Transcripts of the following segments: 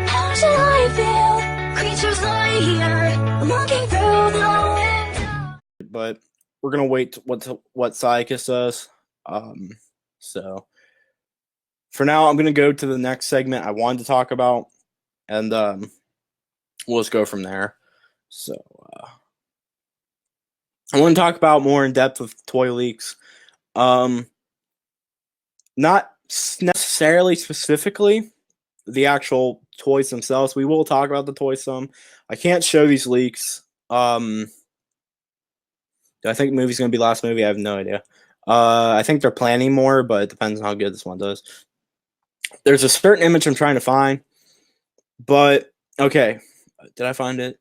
How should I feel? Creatures lie here, looking through the window. But we're gonna wait what Psychus says. So for now, I'm gonna go to the next segment I wanted to talk about, and we'll just go from there. So I want to talk about more in depth with toy leaks. Not necessarily specifically the actual toys themselves. We will talk about the toys some. I can't show these leaks. Do I think the movie's gonna be last movie? I have no idea. I think they're planning more, but it depends on how good this one does. There's a certain image I'm trying to find, but okay. Did I find it?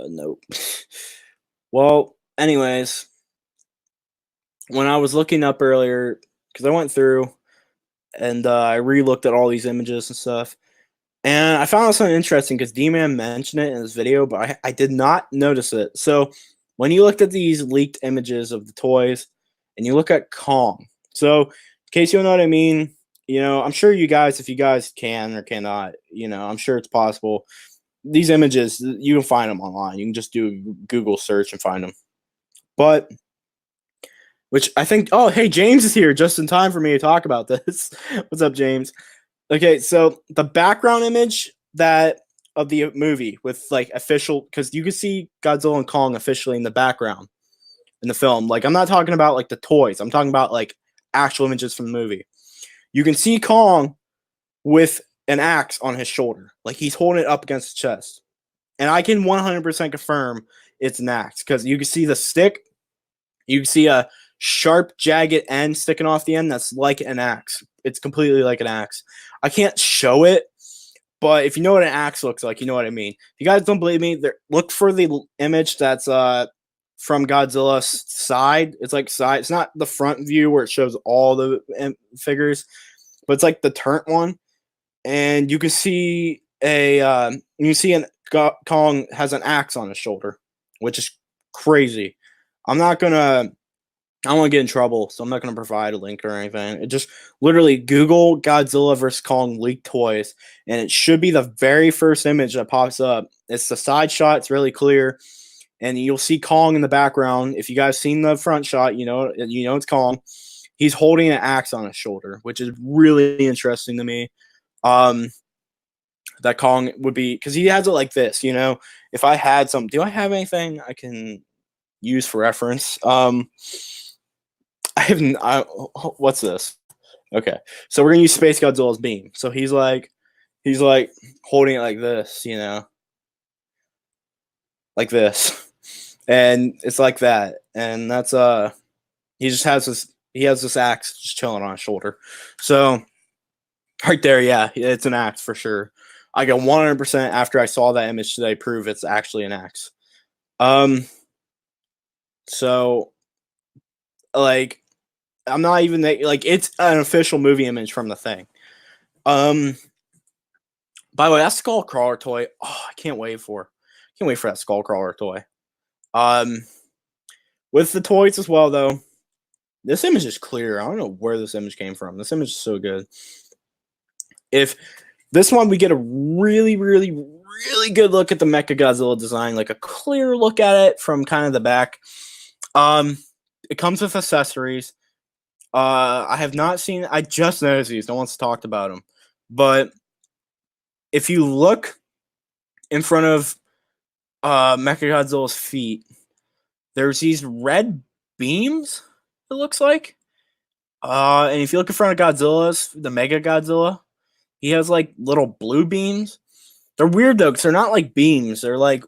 Nope. Well, anyways, when I was looking up earlier, because I went through and I re-looked at all these images and stuff, and I found something interesting because D-Man mentioned it in his video, but I did not notice it. So when you looked at these leaked images of the toys, and you look at Kong, so in case you don't know what I mean, I'm sure you guys, if you guys can or cannot, I'm sure it's possible. These images, you can find them online. You can just do a Google search and find them. But, which I think, oh, hey, James is here just in time for me to talk about this. What's up, James? Okay, so the background image of the movie with like official, because you can see Godzilla and Kong officially in the background in the film. Like, I'm not talking about like the toys. I'm talking about like actual images from the movie. You can see Kong with an axe on his shoulder. Like, he's holding it up against his chest. And I can 100% confirm it's an axe because you can see the stick. You can see a sharp, jagged end sticking off the end that's like an axe. It's completely like an axe. I can't show it, but if you know what an axe looks like, you know what I mean. If you guys don't believe me, look for the image that's from Godzilla's side. It's like side. It's not the front view where it shows all the figures, but it's like the turnt one. And you can see Kong has an axe on his shoulder, which is crazy. I don't want to get in trouble, so I'm not going to provide a link or anything. It just literally Google Godzilla vs. Kong leaked toys, and it should be the very first image that pops up. It's the side shot. It's really clear, and you'll see Kong in the background. If you guys seen the front shot, you know it's Kong. He's holding an axe on his shoulder, which is really interesting to me. That Kong would be, because he has it like this. If I had some, do I have anything I can use for reference? What's this? Okay, so we're gonna use Space Godzilla's beam. So he's like holding it like this, like this, and it's like that, and that's he has this axe just chilling on his shoulder. So right there, yeah, it's an axe for sure. I got 100% after I saw that image today prove it's actually an axe. So like, I'm not even like, it's an official movie image from the thing. By the way, that Skullcrawler toy, oh, I can't wait for that Skullcrawler toy. With the toys as well, though, this image is clear. I don't know where this image came from. This image is so good. If this one, we get a really, really, really good look at the Mechagodzilla design, like a clear look at it from kind of the back. It comes with accessories. I have not seen. I just noticed these. No one's talked about them. But if you look in front of Mechagodzilla's feet, there's these red beams. It looks like. And if you look in front of the Mechagodzilla, he has like little blue beams. They're weird though, because they're not like beams. They're like,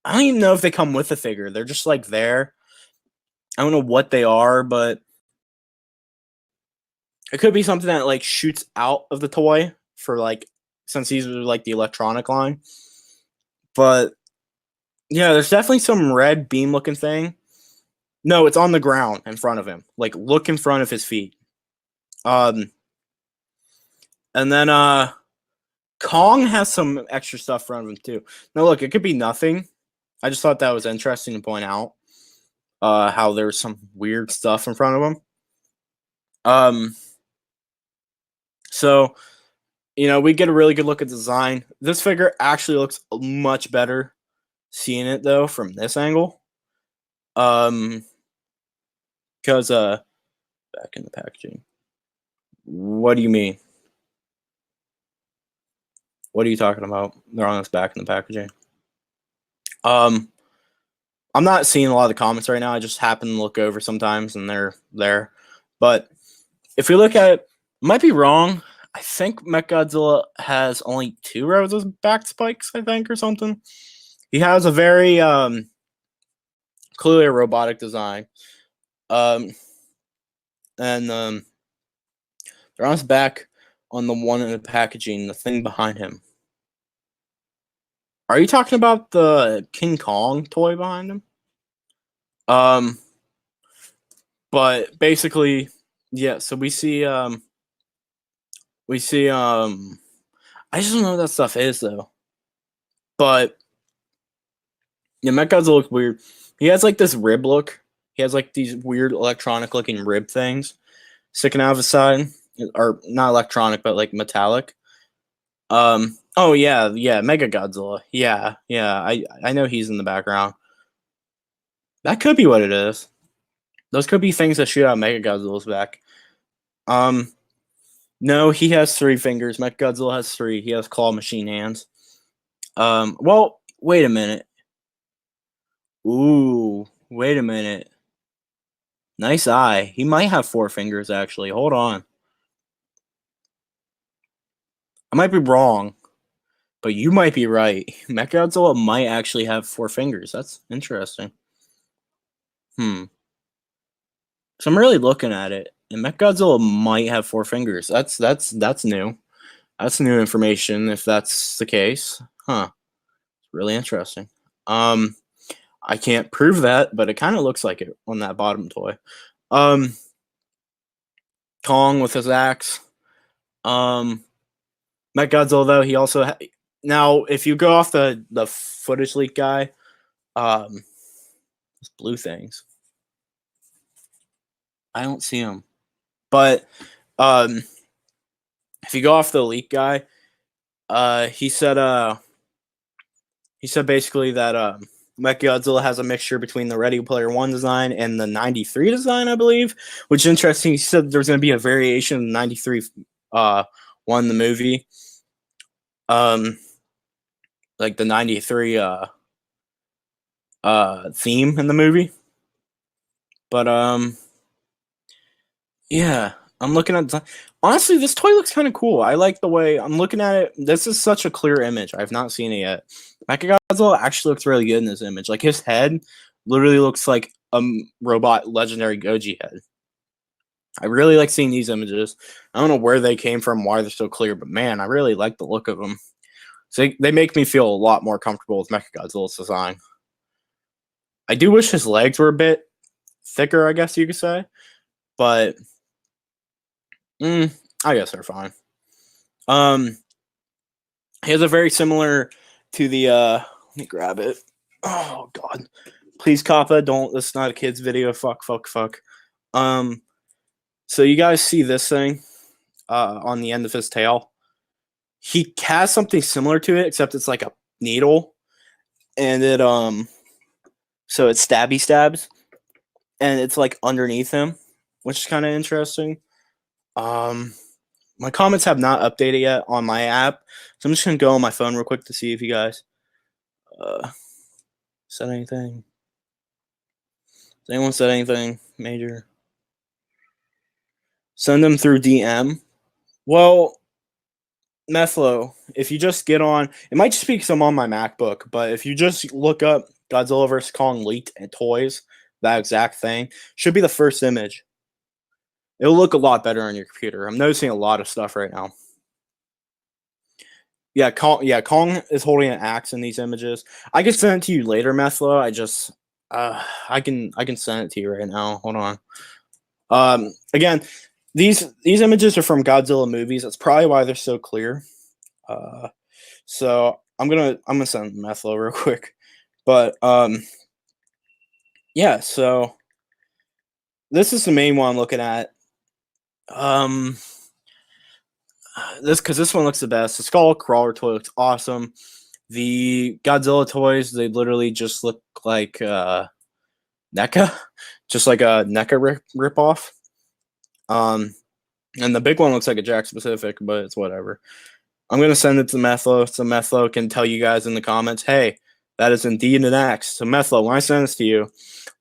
I don't even know if they come with the figure. They're just like there. I don't know what they are, but it could be something that like shoots out of the toy for like, since these are like the electronic line. But yeah, there's definitely some red beam looking thing. No, it's on the ground in front of him. Like, look in front of his feet. And then Kong has some extra stuff in front of him too. Now look, it could be nothing. I just thought that was interesting to point out. How there's some weird stuff in front of him. So, we get a really good look at design. This figure actually looks much better seeing it though from this angle. Because back in the packaging. What do you mean? What are you talking about? They're on this back in the packaging. I'm not seeing a lot of the comments right now. I just happen to look over sometimes and they're there. But if we look at it, might be wrong. I think Mechagodzilla has only 2 rows of back spikes, I think, or something. He has a very clearly a robotic design. And they're on his back on the one in the packaging, the thing behind him. Are you talking about the King Kong toy behind him? But basically, yeah, so we see I just don't know what that stuff is though. But yeah, Mechagodzilla looks weird. He has like this rib look. He has like these weird electronic looking rib things sticking out of his side. Or not electronic, but like metallic. Oh yeah, Mechagodzilla. Yeah, I know he's in the background. That could be what it is. Those could be things that shoot out Mechagodzilla's back. No, he has 3 fingers. Mechagodzilla has 3. He has claw machine hands. Well, wait a minute. Ooh, wait a minute. Nice eye. He might have 4 fingers, actually. Hold on. I might be wrong, but you might be right. Mechagodzilla might actually have 4 fingers. That's interesting. So I'm really looking at it, and Mechagodzilla might have 4 fingers. That's new. That's new information if that's the case. Huh. It's really interesting. I can't prove that, but it kind of looks like it on that bottom toy. Kong with his axe. Mechagodzilla though, he also now if you go off the footage leak guy, those blue things. I don't see them, but if you go off the leak guy, he said basically that Mechagodzilla has a mixture between the Ready Player One design and the '93 design, I believe, which is interesting. He said there's going to be a variation of the '93 one, the movie, like the '93 theme in the movie. But yeah, I'm looking at. Honestly, this toy looks kind of cool. I like the way I'm looking at it. This is such a clear image. I've not seen it yet. Mechagodzilla actually looks really good in this image. Like his head literally looks like a robot legendary Goji head. I really like seeing these images. I don't know where they came from, why they're so clear, but man, I really like the look of them. So they make me feel a lot more comfortable with Mechagodzilla's design. I do wish his legs were a bit thicker, I guess you could say, but I guess they're fine. He has a very similar to the let me grab it. Oh god. Please, Kappa, don't, this is not a kid's video. Fuck. So you guys see this thing on the end of his tail? He has something similar to it, except it's like a needle. And it so it stabs. And it's like underneath him, which is kind of interesting. My comments have not updated yet on my app, so I'm just gonna go on my phone real quick to see if you guys said anything. Has anyone said anything major? Send them through DM. Well, Methlo, if you just get on, it might just be because I'm on my MacBook, but if you just look up Godzilla vs. Kong leaked and toys, that exact thing should be the first image. It'll look a lot better on your computer. I'm noticing a lot of stuff right now. Yeah, Kong is holding an axe in these images. I can send it to you later, Methlo. I can send it to you right now. Hold on. Again, these images are from Godzilla movies. That's probably why they're so clear. So I'm gonna send Methlo real quick. But yeah, so this is the main one I'm looking at. this one looks the best. The Skull Crawler toy looks awesome. The Godzilla toys, they literally just look like NECA, just like a NECA ripoff. And the big one looks like a Jack Specific, but it's whatever. I'm gonna send it to Methlo, so Methlo can tell you guys in the comments, hey, that is indeed an axe. So Methlo, when I send this to you,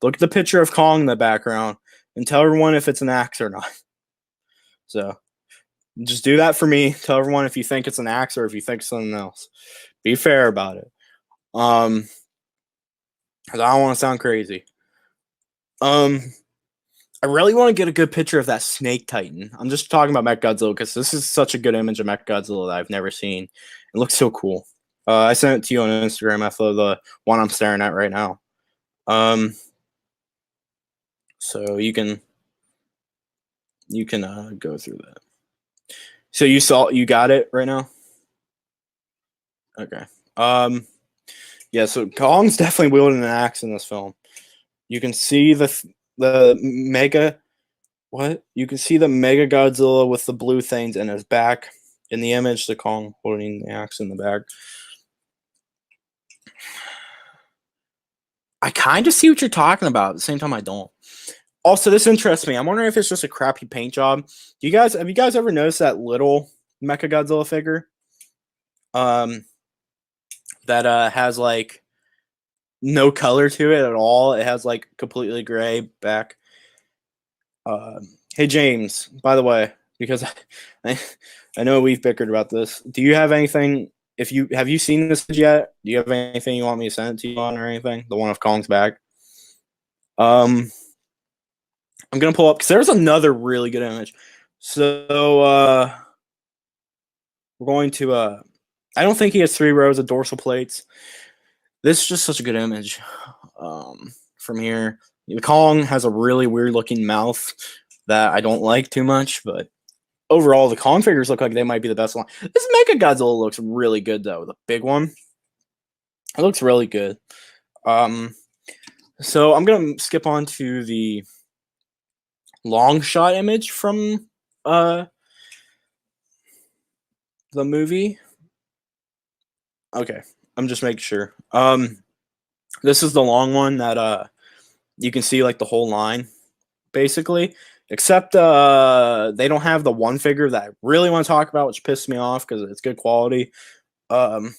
look at the picture of Kong in the background and tell everyone if it's an axe or not. So just do that for me. Tell everyone if you think it's an axe or if you think it's something else. Be fair about it. Because I don't want to sound crazy. I really want to get a good picture of that Snake Titan. I'm just talking about Mechagodzilla because this is such a good image of Mechagodzilla that I've never seen. It looks so cool. I sent it to you on Instagram after the one I'm staring at right now. So you can go through that. So you got it right now? Okay. Yeah, so Kong's definitely wielding an axe in this film. You can see the mega you can see the Mechagodzilla with the blue things in his back in the image, the Kong holding the axe in the back. I kind of see what you're talking about. At the same time, I don't. Also, this interests me. I'm wondering if it's just a crappy paint job. Have you guys ever noticed that little Mechagodzilla figure? That has like no color to it at all. It has like completely gray back. Hey James, by the way, because I know we've bickered about this. Do you have anything? Have you seen this yet? Do you have anything you want me to send it to you on or anything? The one of Kong's back. I'm gonna pull up because there's another really good image. So we're going to I don't think he has 3 rows of dorsal plates. This is just such a good image. From here, the Kong has a really weird looking mouth that I don't like too much, but overall, the Kong figures look like they might be the best one. This Mechagodzilla looks really good though. The big one, it looks really good. So I'm gonna skip on to the long shot image from the movie. Okay, I'm just making sure. This is the long one that you can see like the whole line, basically. Except they don't have the one figure that I really want to talk about, which pissed me off because it's good quality. Godzilla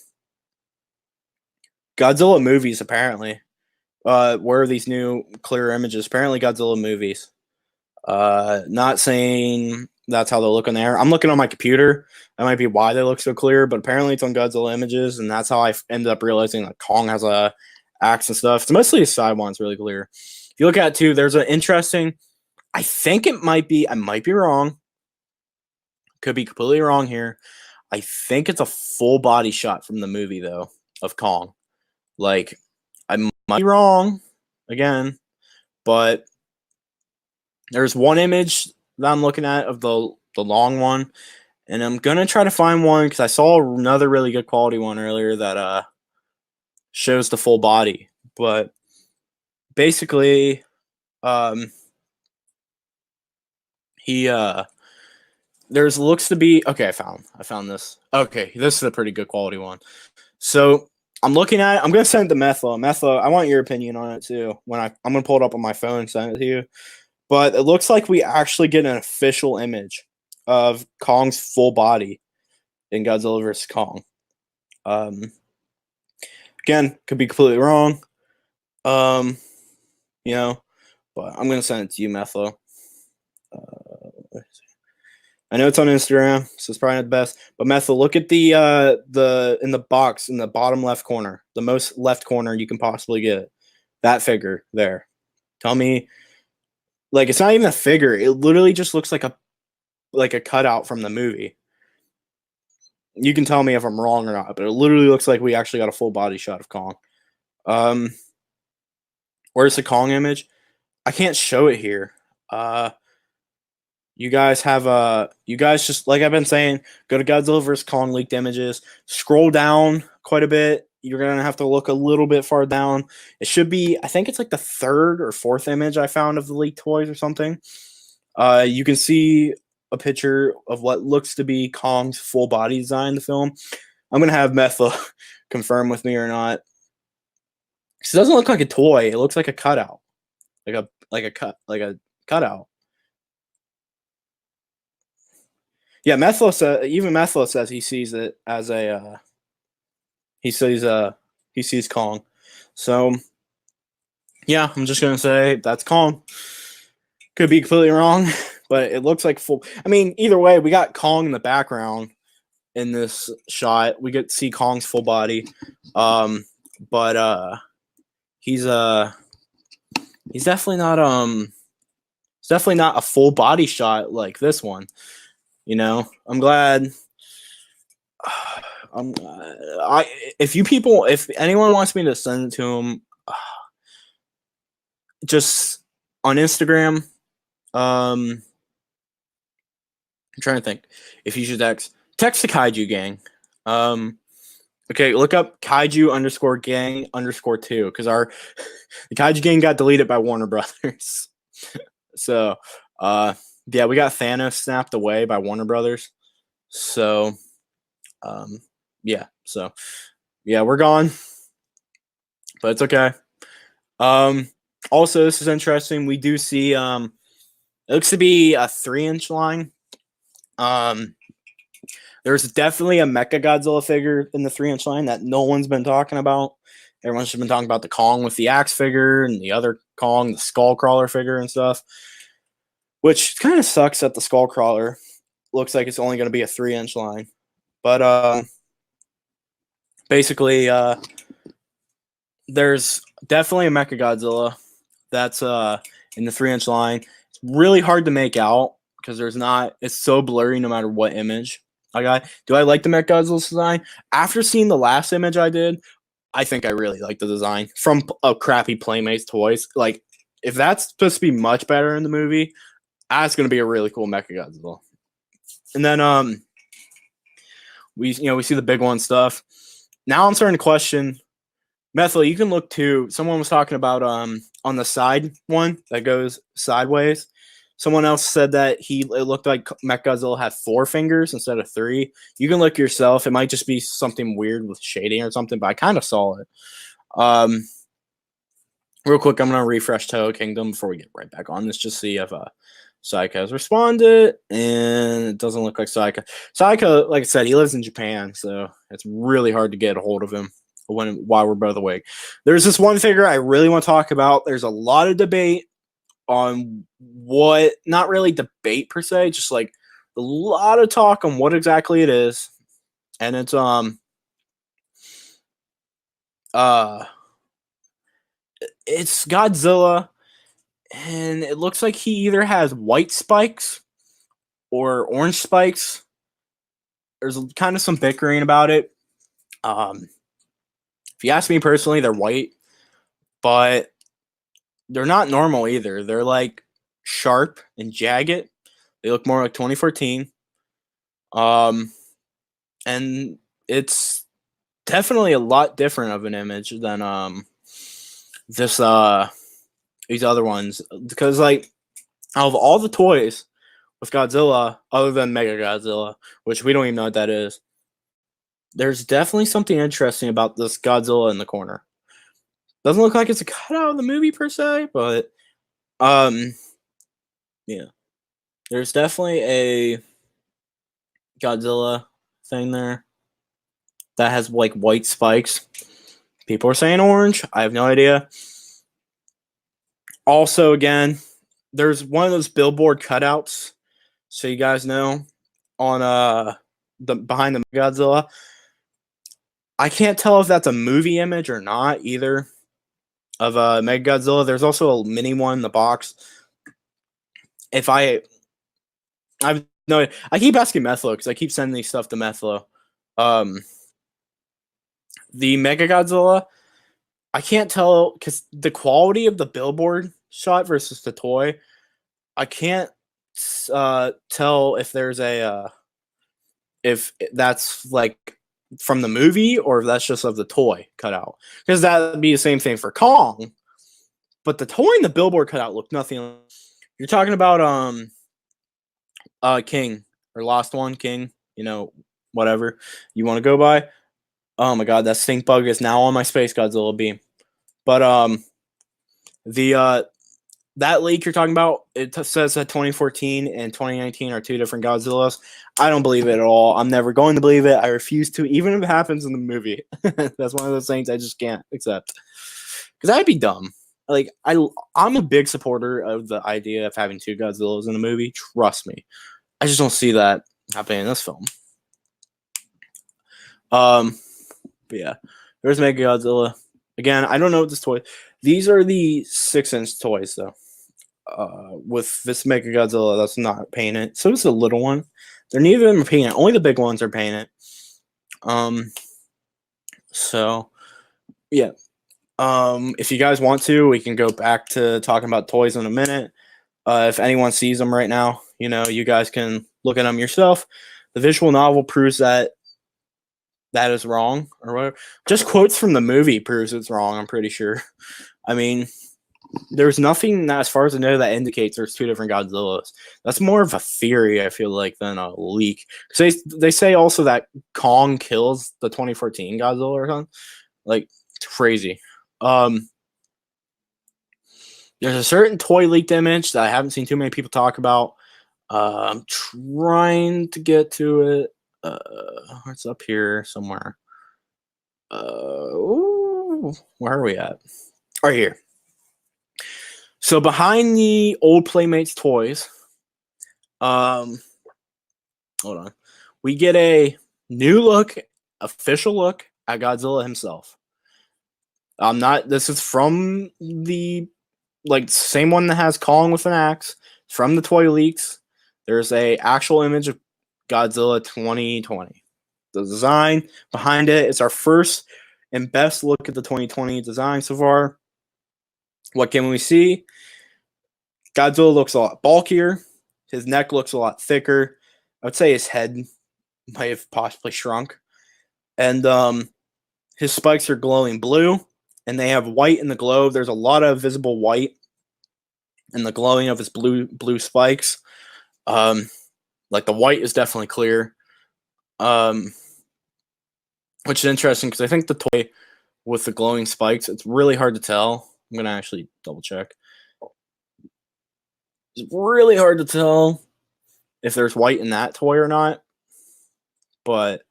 movies, apparently. Where are these new clear images? Apparently Godzilla movies. Not saying that's how they look on there. I'm looking on my computer. That might be why they look so clear, but apparently it's on Godzilla images, and that's how I ended up realizing that Kong has a axe and stuff. It's mostly the side one's really clear. If you look at it too, there's an interesting. I think it might be. I might be wrong. Could be completely wrong here. I think it's a full body shot from the movie though of Kong. Like I might be wrong again, but there's one image that I'm looking at of the long one, and I'm gonna try to find one because I saw another really good quality one earlier that shows the full body. But basically, there's looks to be okay. I found this. Okay, this is a pretty good quality one. So I'm looking at it. I'm gonna send it to Methlo. Methlo, I want your opinion on it too. I'm gonna pull it up on my phone and send it to you. But it looks like we actually get an official image of Kong's full body in Godzilla vs. Kong. Again, could be completely wrong. You know, but I'm gonna send it to you, Methlo. I know it's on Instagram, so it's probably not the best. But Methel, look at the in the box in the bottom left corner, the most left corner you can possibly get. That figure there. Tell me, like it's not even a figure. It literally just looks like a cutout from the movie. You can tell me if I'm wrong or not, but it literally looks like we actually got a full body shot of Kong. Where's the Kong image? I can't show it here. You guys just like I've been saying, go to Godzilla vs. Kong leaked images. Scroll down quite a bit. You're gonna have to look a little bit far down. It should be, I think it's like the 3rd or 4th image I found of the leaked toys or something. You can see a picture of what looks to be Kong's full body design in the film. I'm gonna have Metha confirm with me or not. It doesn't look like a toy. It looks like a cutout, like a cutout. Yeah, Methlo says, even Methlo says he sees it as a he sees Kong. So yeah, I'm just gonna say that's Kong. Could be completely wrong, but it looks like full. I mean, either way, we got Kong in the background in this shot. We get to see Kong's full body, but he's definitely not it's definitely not a full body shot like this one. You know, I'm glad. If anyone wants me to send it to him, just on Instagram. I'm trying to think if you should text the Kaiju Gang. Okay, look up Kaiju_gang_2 because the Kaiju Gang got deleted by Warner Brothers. So yeah, we got Thanos snapped away by Warner Brothers. So yeah, we're gone, but it's okay. Also, this is interesting. We do see it looks to be a 3-inch line. There's definitely a Mechagodzilla figure in the 3-inch line that no one's been talking about. Everyone's just been talking about the Kong with the axe figure and the other Kong, the Skullcrawler figure and stuff. Which kind of sucks that the Skullcrawler looks like it's only going to be a 3-inch line. But basically, there's definitely a Mechagodzilla that's in the 3-inch line. It's really hard to make out because it's so blurry no matter what image I got. Do I like the Mechagodzilla design? After seeing the last image I did, I think I really like the design from a crappy Playmates toys. Like, if that's supposed to be much better in the movie, that's going to be a really cool Mechagodzilla. And then we see the big one stuff. Now I'm starting to question. Methel, you can look too. Someone was talking about on the side one that goes sideways. Someone else said that it looked like Mechagodzilla had 4 fingers instead of 3. You can look yourself. It might just be something weird with shading or something, but I kind of saw it. Real quick, I'm gonna refresh Toho Kingdom before we get right back on this, just see if Saika has responded, and it doesn't look like Saika. Saika, like I said, he lives in Japan, so it's really hard to get a hold of him while we're both awake. There's this one figure I really want to talk about. There's a lot of debate on not really debate per se, just like a lot of talk on what exactly it is, and it's it's Godzilla. And it looks like he either has white spikes or orange spikes. There's kind of some bickering about it. If you ask me personally, they're white, but they're not normal either. They're like sharp and jagged. They look more like 2014. And it's definitely a lot different of an image than these other ones, because like out of all the toys with Godzilla, other than Mechagodzilla, which we don't even know what that is, there's definitely something interesting about this Godzilla in the corner. Doesn't look like it's a cutout of the movie per se, but yeah, there's definitely a Godzilla thing there that has like white spikes. People are saying orange. I have no idea. Also, again, there's one of those billboard cutouts, so you guys know, on the behind the Godzilla. I can't tell if that's a movie image or not either of Mechagodzilla. There's also a mini one in the box. I've no, I keep asking Methlo because I keep sending these stuff to Methlo. The Mechagodzilla, I can't tell because the quality of the billboard shot versus the toy, I can't tell if there's if that's like from the movie or if that's just of the toy cutout, because that would be the same thing for Kong, but the toy and the billboard cutout look nothing. You're talking about King or Lost One King, whatever you want to go by. Oh my god, that stink bug is now on my Space Godzilla beam. But the that leak you're talking about, it says that 2014 and 2019 are 2 different Godzillas. I don't believe it at all. I'm never going to believe it. I refuse to, even if it happens in the movie. That's one of those things I just can't accept. Because that'd be dumb. Like, I'm a big supporter of the idea of having 2 Godzillas in a movie. Trust me. I just don't see that happening in this film. But yeah, there's Mechagodzilla. Again, I don't know what this toy. These are the 6-inch toys, though. With this Mechagodzilla, that's not painted. So it's a little one. They're neither of them are painted. Only the big ones are painted. So yeah. If you guys want to, we can go back to talking about toys in a minute. If anyone sees them right now, you guys can look at them yourself. The visual novel proves that is wrong, or whatever. Just quotes from the movie proves it's wrong, I'm pretty sure. I mean, there's nothing that, as far as I know, that indicates there's 2 different Godzillas. That's more of a theory, I feel like, than a leak. They say also that Kong kills the 2014 Godzilla or something. Like, it's crazy. There's a certain toy leaked image that I haven't seen too many people talk about. I'm trying to get to it. It's up here somewhere. Where are we at? Right here. So behind the old Playmates toys, hold on, we get a new look, official look at Godzilla himself. This is from the same one that has Kong with an axe. From the toy leaks, there's a actual image of Godzilla 2020. The design behind it is our first and best look at the 2020 design so far. What can we see? Godzilla looks a lot bulkier. His neck looks a lot thicker. I would say his head might have possibly shrunk. And his spikes are glowing blue, and they have white in the glow. There's a lot of visible white in the glowing of his blue spikes. Like, the white is definitely clear. Which is interesting because I think the toy with the glowing spikes, it's really hard to tell. I'm going to actually double check. It's really hard to tell if there's white in that toy or not. But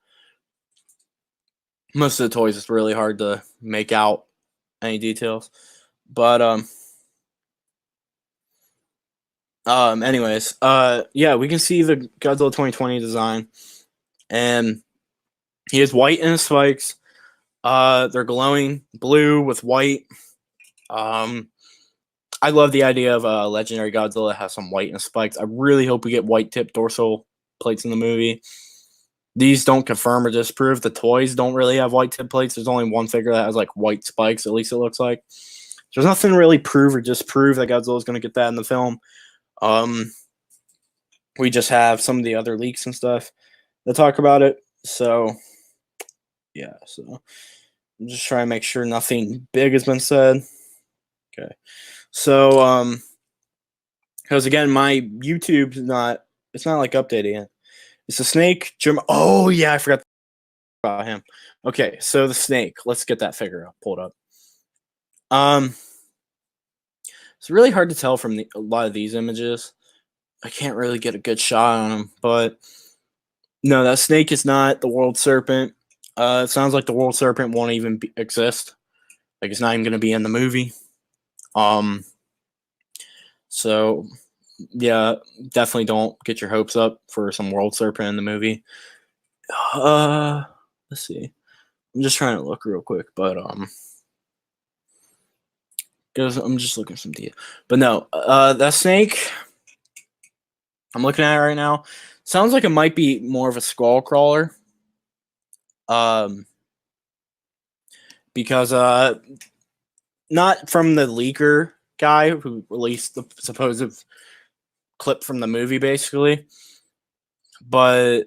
most of the toys, it's really hard to make out any details. But anyways, yeah, we can see the Godzilla 2020 design, and he has white in his spikes. They're glowing blue with white. I love the idea of a legendary Godzilla has some white in his spikes. I really hope we get white tip dorsal plates in the movie. These don't confirm or disprove. The toys don't really have white tip plates. There's only one figure that has like white spikes, at least it looks like. There's nothing to really prove or disprove that Godzilla is going to get that in the film. We just have some of the other leaks and stuff that talk about it. So, yeah. So, I'm just trying to make sure nothing big has been said. Okay. So, because again, my YouTube's it's not like updating it. It's a snake. Oh, yeah, I forgot about him. Okay, so the snake. Let's get that figure pulled up. It's really hard to tell from a lot of these images. I can't really get a good shot on him, but no, that snake is not the world serpent. It sounds like the world serpent won't even exist. Like, it's not even going to be in the movie. So yeah, definitely don't get your hopes up for some world serpent in the movie. Let's see. I'm just trying to look real quick, but because I'm just looking at some data. But no, that snake, I'm looking at it right now. Sounds like it might be more of a skull crawler. Because not from the leaker guy who released the supposed clip from the movie, basically, but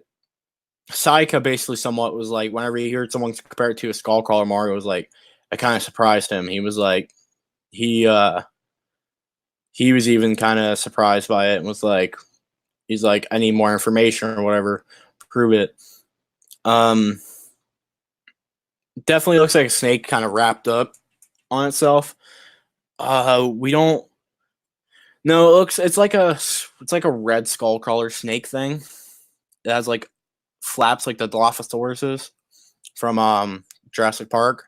Saika basically somewhat was like, whenever he heard someone compare it to a Skullcrawler, Mario was like, it kind of surprised him. He was like, he was even kind of surprised by it and was like, He's like, I need more information or whatever to prove it. Definitely looks like a snake kind of wrapped up on itself. We don't. No, it's like a red skull crawler snake thing. It has like flaps like the Dilophosaurus from Jurassic Park.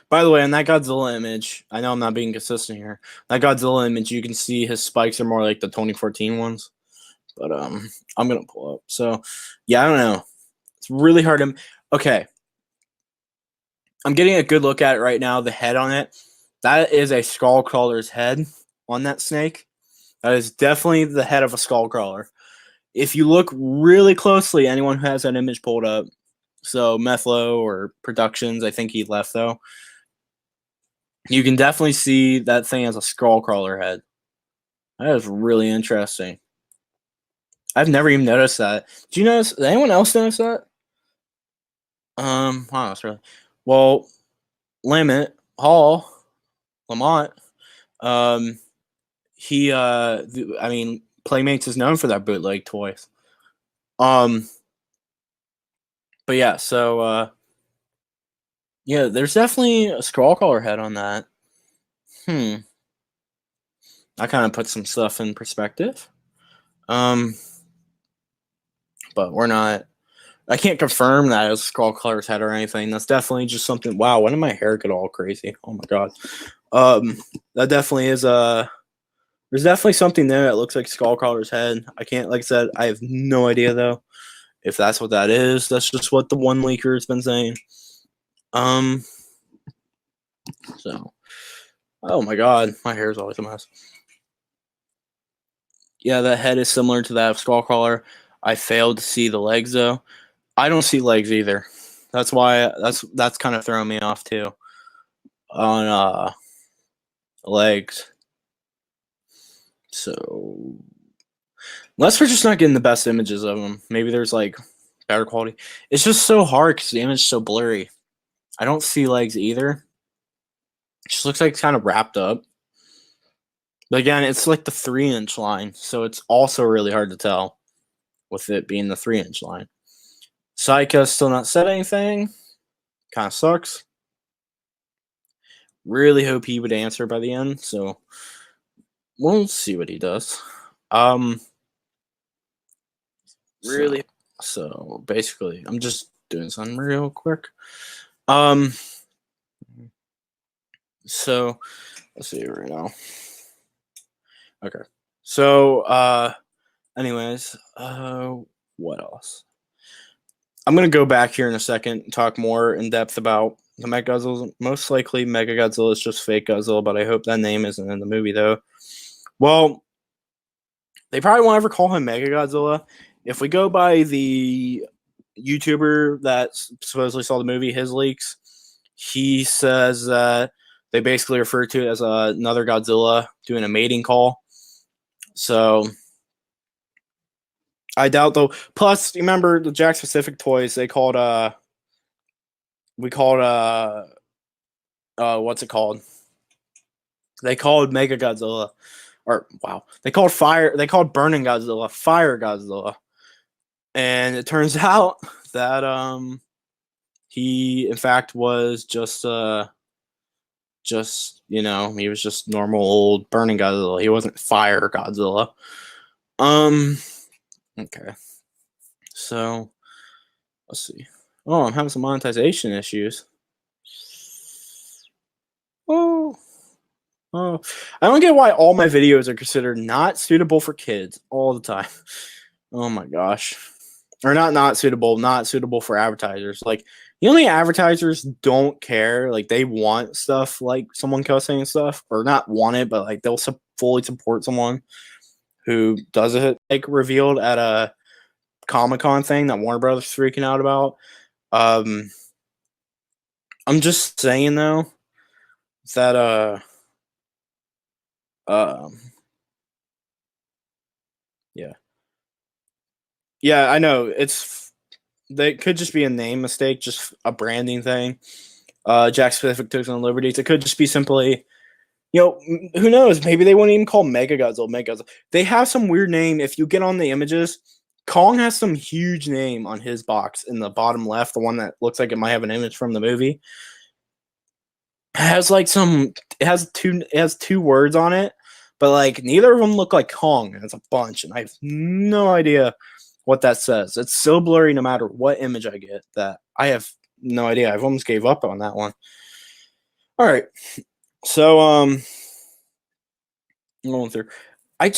By the way, in that Godzilla image, I know I'm not being consistent here. That Godzilla image, you can see his spikes are more like the 2014 ones. But I'm gonna pull up. So yeah, I don't know. It's really hard to. Okay, I'm getting a good look at it right now. The head on it, that is a skull crawler's head on that snake. That is definitely the head of a skull crawler. If you look really closely, anyone who has that image pulled up, so Methlo or Productions, I think he left though. You can definitely see that thing as a skull crawler head. That is really interesting. I've never even noticed that. Do you notice? Did anyone else notice that? Wow, that's really well. Lamont. He I mean, Playmates is known for that bootleg toys. But yeah, so yeah, there's definitely a skull crawler head on that. I kind of put some stuff in perspective. But we're not. I can't confirm that it's skull crawler's head or anything. That's definitely just something. Wow, when did my hair get all crazy? Oh my god. That definitely is there's definitely something there that looks like Skullcrawler's head. I can't, like I said, I have no idea though if that's what that is. That's just what the one leaker has been saying. So, oh my god, my hair is always a mess. Yeah, that head is similar to that of Skullcrawler. I failed to see the legs though. I don't see legs either. That's why that's kind of throwing me off too. On legs. So unless we're just not getting the best images of them, maybe there's like better quality. It's just so hard because the image is so blurry. I don't see legs either. It just looks like it's kind of wrapped up. But again, it's like the 3-inch line, so it's also really hard to tell with it being the 3-inch line. Saika's still not said anything. Kind of sucks. Really hope he would answer by the end, so we'll see what he does. Really. So basically, I'm just doing something real quick. So let's see right now. Okay. So anyways, what else? I'm gonna go back here in a second and talk more in depth about the Mechagodzilla. Most likely Mechagodzilla is just fake Godzilla, but I hope that name isn't in the movie though. Well, they probably won't ever call him Mechagodzilla. If we go by the YouTuber that supposedly saw the movie, his leaks, he says that they basically refer to it as another Godzilla doing a mating call. So I doubt though. Plus, you remember the Jack Specific toys? They called what's it called? They called Mechagodzilla, or wow, they called Burning Godzilla Fire Godzilla, and it turns out that he in fact was just he was just normal old Burning Godzilla. He wasn't Fire Godzilla. Okay. So let's see. Oh, I'm having some monetization issues. Oh, I don't get why all my videos are considered not suitable for kids all the time. Oh my gosh. Or not suitable for advertisers. Like, the only advertisers don't care. Like, they want stuff like someone cussing and stuff, or not want it, but like they'll fully support someone who does it, like revealed at a Comic-Con thing that Warner Brothers freaking out about. I'm just saying though that yeah, I know they could just be a name mistake, just a branding thing. Jack Specific took on liberties. It could just be simply, Who knows? Maybe they wouldn't even call Mechagodzilla. They have some weird name. If you get on the images, Kong has some huge name on his box in the bottom left, the one that looks like it might have an image from the movie. It has two words on it, but like neither of them look like Kong. It's a bunch, and I have no idea what that says. It's so blurry no matter what image I get that I have no idea. I've almost gave up on that one. All right. So I'm going through. I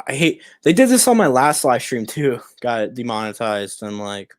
hate they did this on my last live stream too. Got it demonetized and like